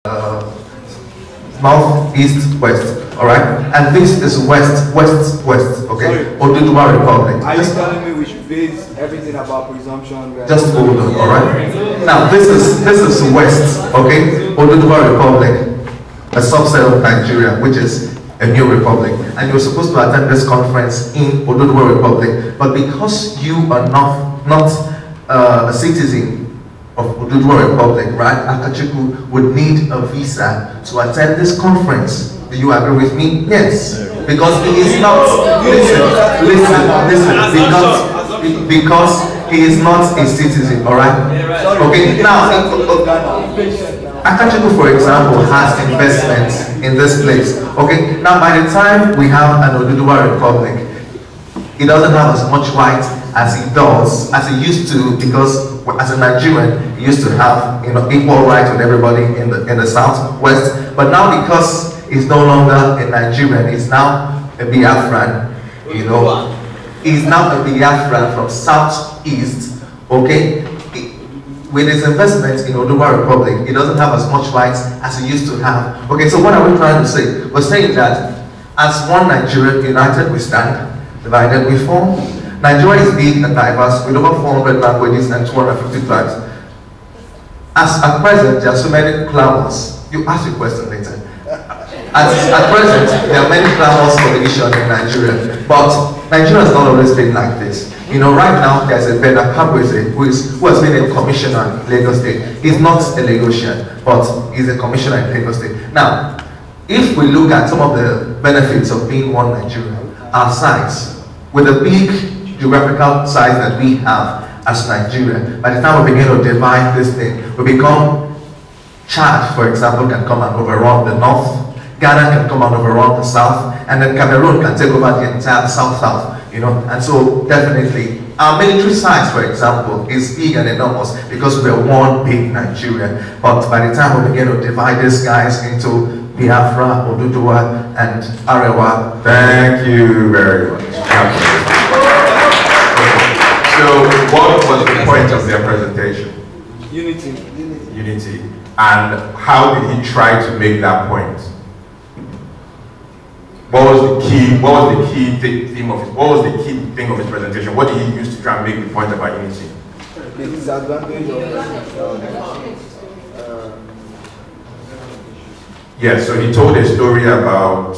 north, east, west. Alright? And this is west, west, west. Okay? Oduduwa Republic. Are you telling me we should base everything about presumption? Just hold on, alright? Now this is west, okay? Oduduwa Republic, a subset of Nigeria, which is a new republic. And you were supposed to attend this conference in Oduduwa Republic, but because you are not a citizen of Oduduwa Republic, right? Akachukwu would need a visa to attend this conference. Do you agree with me? Yes. Because he is not, listen, because he is not a citizen, alright? Okay, now, Akachukwu, for example, has investments in this place. Okay, now by the time we have an Oduduwa Republic, he doesn't have as much right as he does, as he used to, because as a Nigerian, he used to have, you know, equal rights with everybody in the southwest. But now, because he's no longer a Nigerian, he's now a Biafran, you know. He's now a Biafran from southeast, okay? With his investments in Oduduwa Republic, he doesn't have as much rights as he used to have. Okay, so what are we trying to say? We're saying that as one Nigeria, united we stand, divided we fall. Nigeria is big and diverse with over 400 languages and 250 tribes. As at present, there are so many clamors. You ask your question later. At present, there are many clamors for the issue in Nigeria, but Nigeria has not always been like this. You know, right now there's a Bena Kabweze who has been a commissioner in Lagos State. He's not a Lagosian, but he's a commissioner in Lagos State. Now, if we look at some of the benefits of being one Nigeria, our size, with the big geographical size that we have as Nigeria, by the time we begin to divide this thing, we become Chad, for example, can come and overrun the north. Ghana can come and overrun the south, and then Cameroon can take over the entire south, you know. And so definitely, our military size, for example, is big and enormous because we're one big Nigeria. But by the time we begin to divide these guys into Biafra, Oduduwa, and Arewa. Thank you very much. So, what was the point of their presentation? Unity. Unity. And how did he try to make that point? What was the key theme of his? What was the key thing of his presentation? What did he use to try and make the point about unity? The disadvantage of yes. So he told a story about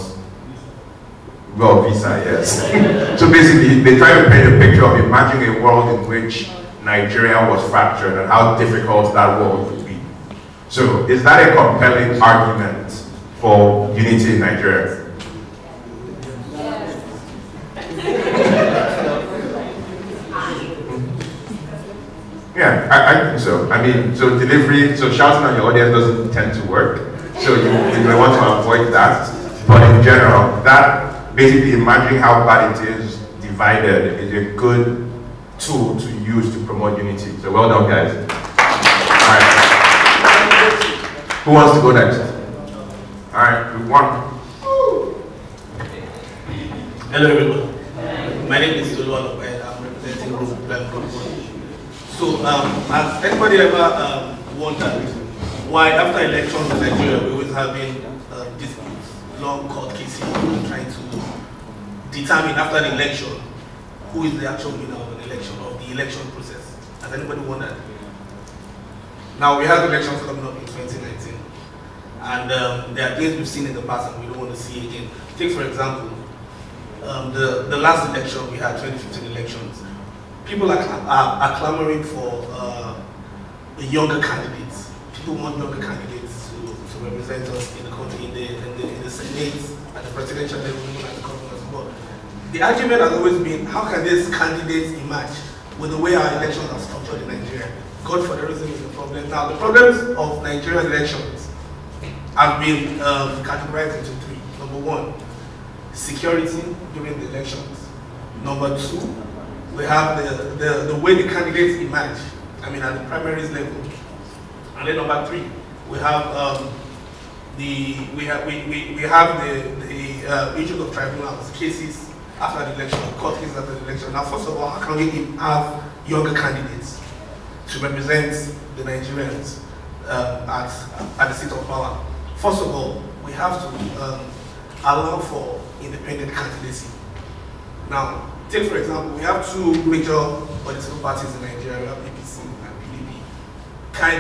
visa. Yes. So basically, they try to paint a picture of imagining a world in which Nigeria was fractured and how difficult that world would be. So is that a compelling argument for unity in Nigeria? Yeah, I think so. I mean, so delivery, so shouting on your audience doesn't tend to work. So you may want to avoid that. But in general, that basically imagining how bad it is divided is a good tool to use to promote unity. So well done, guys. All right. Who wants to go next? All right, group one. Hello, everyone. My name is Tolu and I'm representing Group Plan. So, has anybody ever wondered why after elections in Nigeria we always having disputes, long court cases, trying to determine after the election who is the actual winner of an election, of the election process? Has anybody wondered? Now we have elections coming up in 2019, and there are things we've seen in the past and we don't want to see again. Take for example, the last election we had, 2015 elections. People are clamoring for the younger candidates. People want younger candidates to represent us in the country, in the Senate, at the presidential level, even at the government. But the argument has always been, how can these candidates emerge with the way our elections are structured in Nigeria? God federalism is the problem. Now, the problems of Nigerian elections have been categorized into three. Number one, security during the elections. Number two, we have the way the candidates emerge, I mean at the primaries level. And then number three, we have the issues of tribunals, cases after the election, court cases after the election. Now first of all, how can we have younger candidates to represent the Nigerians at the seat of power. First of all, we have to allow for independent candidacy. Now, take for example, we have two major political parties in Nigeria. We have APC and PDP.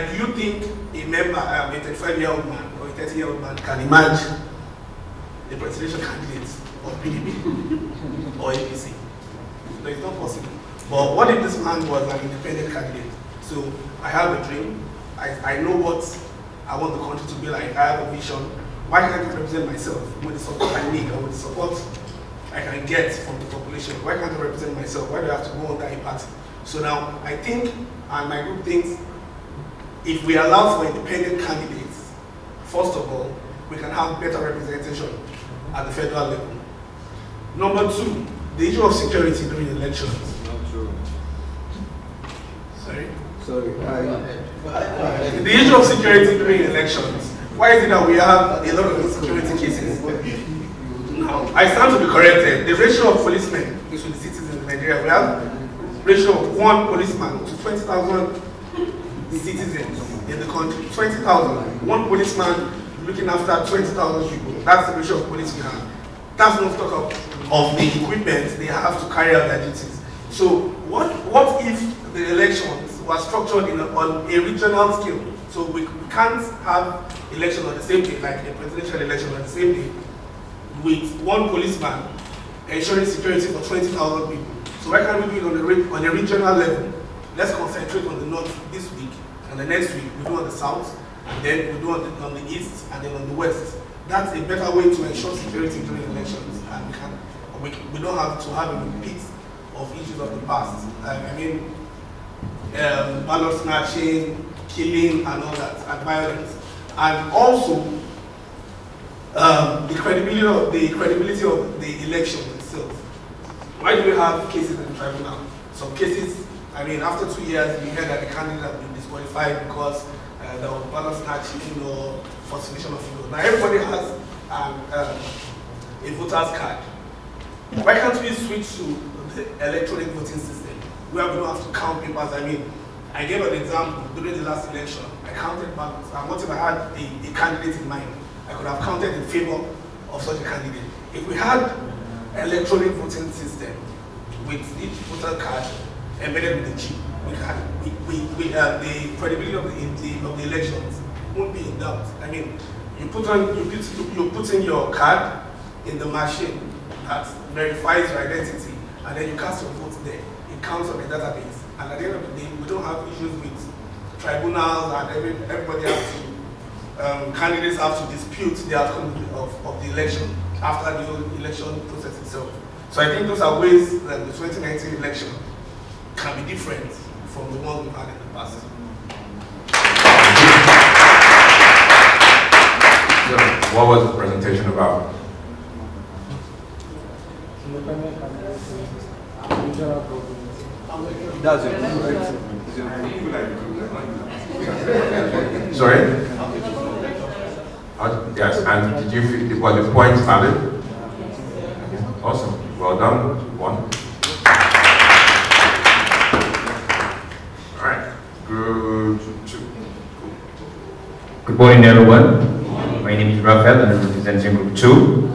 Do you think a member, a 35-year-old man or a 30-year-old man can emerge the presidential candidate of PDP or APC? No, it's not possible. But what if this man was an independent candidate? So I have a dream. I know what I want the country to be like. I have a vision. Why can't I represent myself with the support I need or with the support I can get from the population? Why can't I represent myself? Why do I have to go under a party? So now I think, and my group thinks, if we allow for independent candidates, first of all, we can have better representation at the federal level. Number two, the issue of security during elections. Not true. Sorry? Sorry. The issue of security during elections. Why is it that we have a lot of insecurity cases? Now, I stand to be corrected. The ratio of policemen to the citizens in Nigeria, we have a ratio of 1 policeman to 20,000 citizens in the country. 20,000. 1 policeman looking after 20,000 people. That's the ratio of police we have. That's not talk of the equipment they have to carry out their duties. So what if the elections were structured on a regional scale? So we can't have election on the same day, like a presidential election on the same day, with 1 policeman ensuring security for 20,000 people. So why can't we do it on a regional level? Let's concentrate on the north this week, and the next week we do on the south, and then we do on the east, and then on the west. That's a better way to ensure security during elections, and we don't have to have a repeat of issues of the past. I mean, ballot snatching, killing, and all that, and violence, and also the credibility of the election itself. Why do we have cases in the tribunal? Some cases, I mean, after 2 years, we heard that the candidate had been disqualified because there was ballot snatching or falsification of votes. Now everybody has a voter's card. Why can't we switch to the electronic voting system? We don't have to count papers. I mean, I gave an example during the last election. I counted ballots, and what if I had a candidate in mind? I could have counted in favor of such a candidate. If we had an electronic voting system with each voter card embedded with the chip, the credibility of the elections won't be in doubt. I mean, you put in your card in the machine that verifies your identity, and then you cast your vote there. It counts on the database, and at the end of the day, we don't have issues with tribunals, and everybody has to, candidates have to dispute the outcome of the election after the election process itself. So I think those are ways that the 2019 election can be different from the ones we've had in the past. So, what was the presentation about? That's it. Sorry? Yes, and did you feel, were the points valid? Awesome. Well done. 1. All right. Group 2. Good morning, everyone. My name is Raphael, and I'm representing Group 2.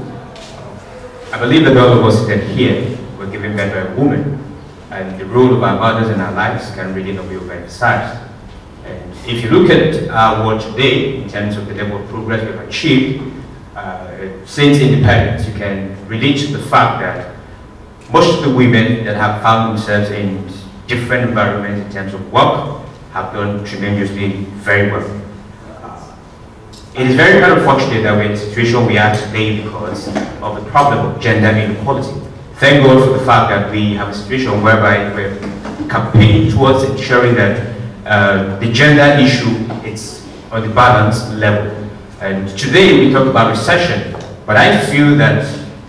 I believe that all of us that here were given birth by a woman, and the role of our mothers in our lives can really not be overemphasized. And if you look at our world today, in terms of the level of progress we've achieved, since independence, you can relate to the fact that most of the women that have found themselves in different environments in terms of work have done tremendously very well. It is very unfortunate that we're in the situation we are today because of the problem of gender inequality. Thank God for the fact that we have a situation whereby we're campaigning towards ensuring that the gender issue is on the balanced level. And today we talk about recession, but I feel that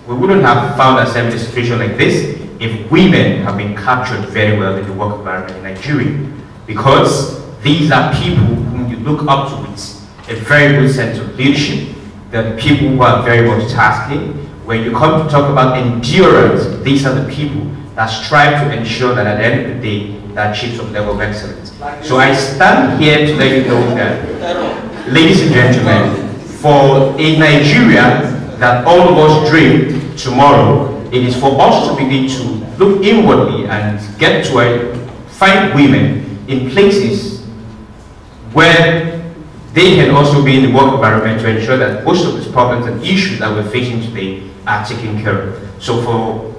we wouldn't have found ourselves in a situation like this if women have been captured very well in the work environment in Nigeria. Because these are people whom you look up to with a very good sense of leadership. They're the people who are very multitasking. When you come to talk about endurance, these are the people that strive to ensure that at the end of the day, that achieves some level of excellence. So I stand here to let you know that, ladies and gentlemen, for a Nigeria that all of us dream tomorrow, it is for us to begin to look inwardly and get to find women in places where they can also be in the work environment to ensure that most of these problems and issues that we're facing today are taken care of. So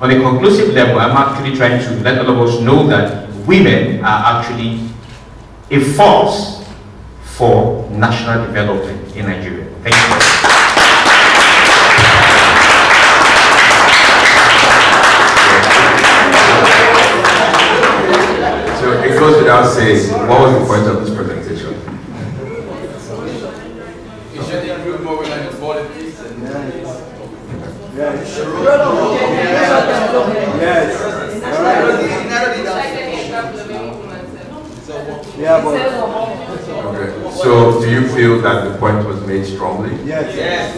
on a conclusive level, I'm actually trying to let all of us know that women are actually a force for national development in Nigeria. Thank you. It goes without saying, what was the point of this presentation? You should improve more reliable qualities and Okay. So do you feel that the point was made strongly? Yes. Yes.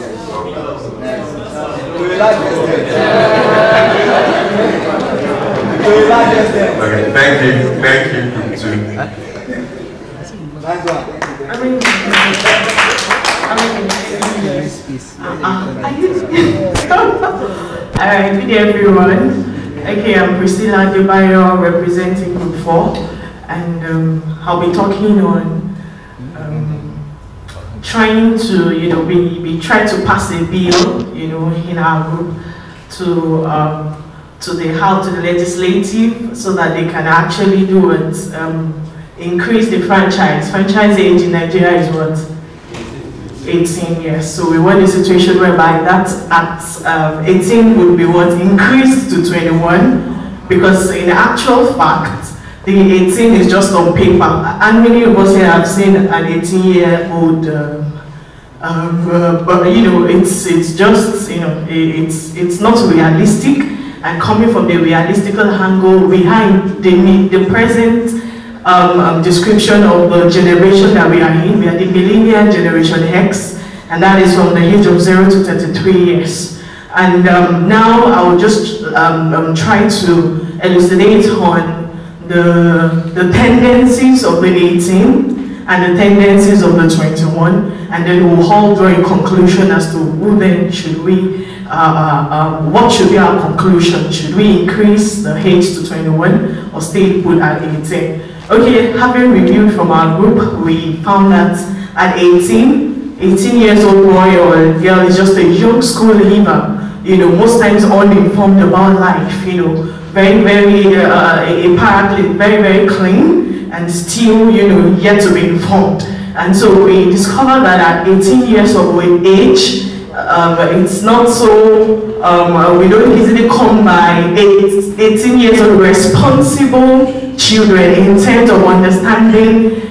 Okay, thank you. Thank you too. Alright, good day everyone. Okay, I'm Priscilla Debayo representing Group 4, and I'll be talking on trying to, we try to pass a bill, in our group to the legislative so that they can actually do it, increase the franchise. Franchise age in Nigeria is what? 18 years. So we want a situation whereby that at 18 would be what? Increased to 21, because in actual fact, the 18 is just on paper. And many of us here have seen an 18-year-old, but it's just, it's not realistic. And coming from the realistical angle behind the present description of the generation that we are in, we are the millennial generation X, and that is from the age of 0 to 33 years. And now I will just try to elucidate on the tendencies of the 18 and the tendencies of the 21, and then we'll all draw a conclusion as to who then should we, what should be our conclusion? Should we increase the age to 21 or stay put at 18? Okay, having reviewed from our group, we found that at 18 years old boy or girl is just a young school leaver, most times uninformed about life, very, very, apparently very, very clean and still, yet to be informed. And so we discovered that at 18 years of age, it's not so, we don't easily come by 18 years of responsible children in terms of understanding,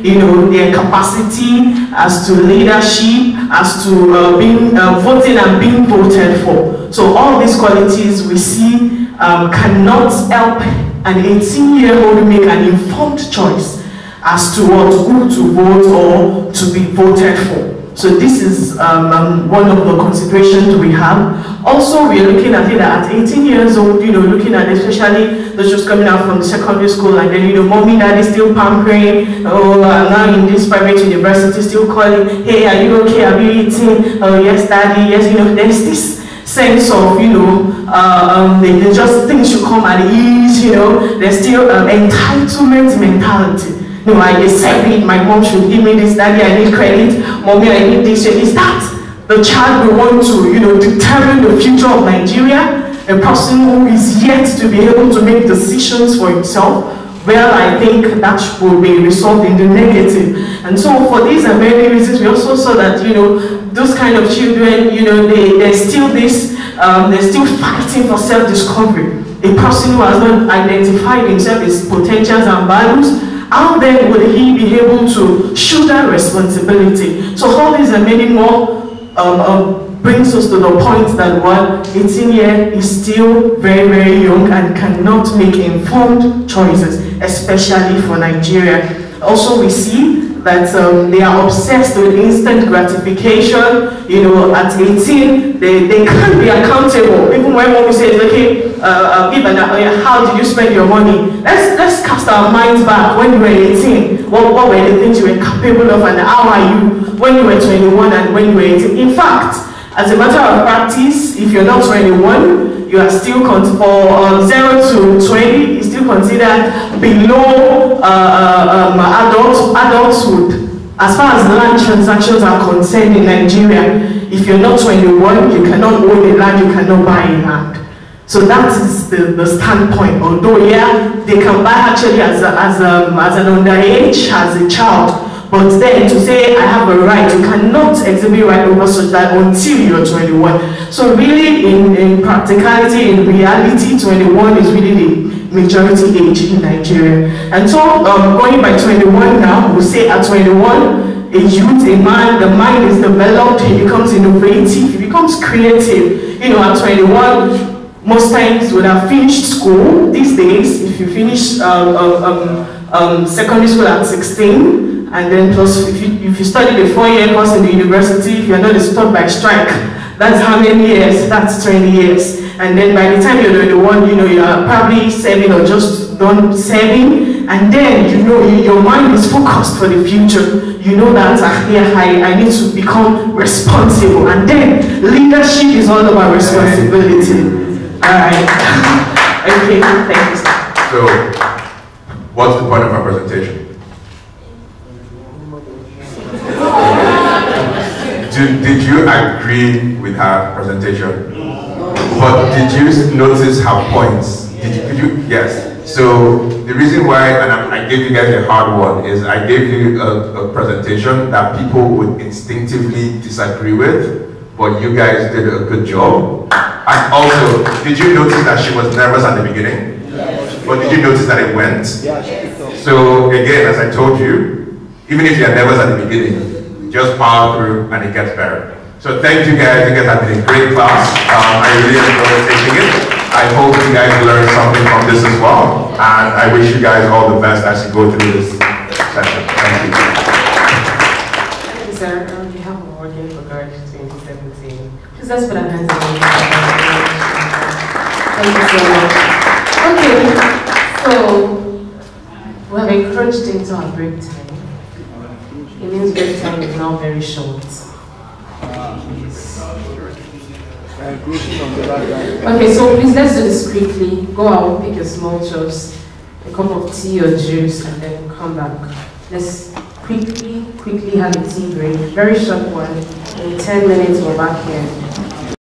their capacity as to leadership, as to being voting and being voted for. So all these qualities we see cannot help an 18-year-old make an informed choice as to who to vote or to be voted for. So this is one of the considerations we have. Also, we are looking at it at 18 years old, looking at especially those just coming out from the secondary school, and then, mommy, daddy still pampering, oh, I'm now in this private university, still calling, hey, are you okay, are you eating? Oh, yes, daddy, yes, there's this sense of, they just things should come at ease, there's still entitlement mentality. No, I deserve it, my mom should give me this, daddy, I need credit, mommy, I need this. Is that the child we want to, determine the future of Nigeria? A person who is yet to be able to make decisions for himself? Well, I think that will be resolved in the negative. And so for these and many reasons, we also saw that, those kind of children, there's still this, they're still fighting for self-discovery. A person who has not identified himself, his potentials and values, how then will he be able to shoulder responsibility? So all these and many more brings us to the point that 18 years is still very, very young and cannot make informed choices, especially for Nigeria. Also, we see that they are obsessed with instant gratification. You know, at 18, they can't be accountable. Even when mommy says, okay, how did you spend your money? Let's cast our minds back when you were 18. What were the things you were capable of, and how are you when you were 21 and when you were 18? In fact, as a matter of practice, if you're not 21, you are still for 0 to 20, is still considered below adulthood. As far as land transactions are concerned in Nigeria, if you're not 21, you cannot own a land, you cannot buy a land. So that is the standpoint. Although, yeah, they can buy actually as an underage, as a child. But then to say I have a right, you cannot exhibit right over such that until you're 21. So really, in practicality, in reality, 21 is really the majority age in Nigeria. And so going by 21 now, we'll say at 21, a youth, a man, the mind is developed, he becomes innovative, he becomes creative. You know, at 21, most times when I finished school, these days, if you finish secondary school at 16, and then plus if you study the 4-year course in the university, if you're not disturbed by strike, that's how many years? That's 20 years. And then by the time you're 21, you know, you are probably serving or just done serving, and then you know your mind is focused for the future. You know that I need to become responsible, and then leadership is all about responsibility. Alright. Okay, thank you. So, what's the point of our presentation? Did you agree with her presentation? But did you notice her points? Did you? Yes. So the reason why, and I gave you guys a hard one, is I gave you a presentation that people would instinctively disagree with, but you guys did a good job. And also, did you notice that she was nervous at the beginning? But did you notice that it went? So again, as I told you, even if you're nervous at the beginning, just power through and it gets better. So thank you guys. You guys have been a great class. I really enjoyed taking it. I hope you guys learned something from this as well. And I wish you guys all the best as you go through this session. Thank you. Thank you, sir. On behalf of Audience for Garage 2017, please let's put our hands on the Thank you so much. Okay, so we have encroached into our break time. It means break time is now very short. Okay, so please let's do this quickly. Go out, pick your small chops, a cup of tea or juice, and then come back. Let's quickly have a tea break. Very short one. In 10 minutes we're back here.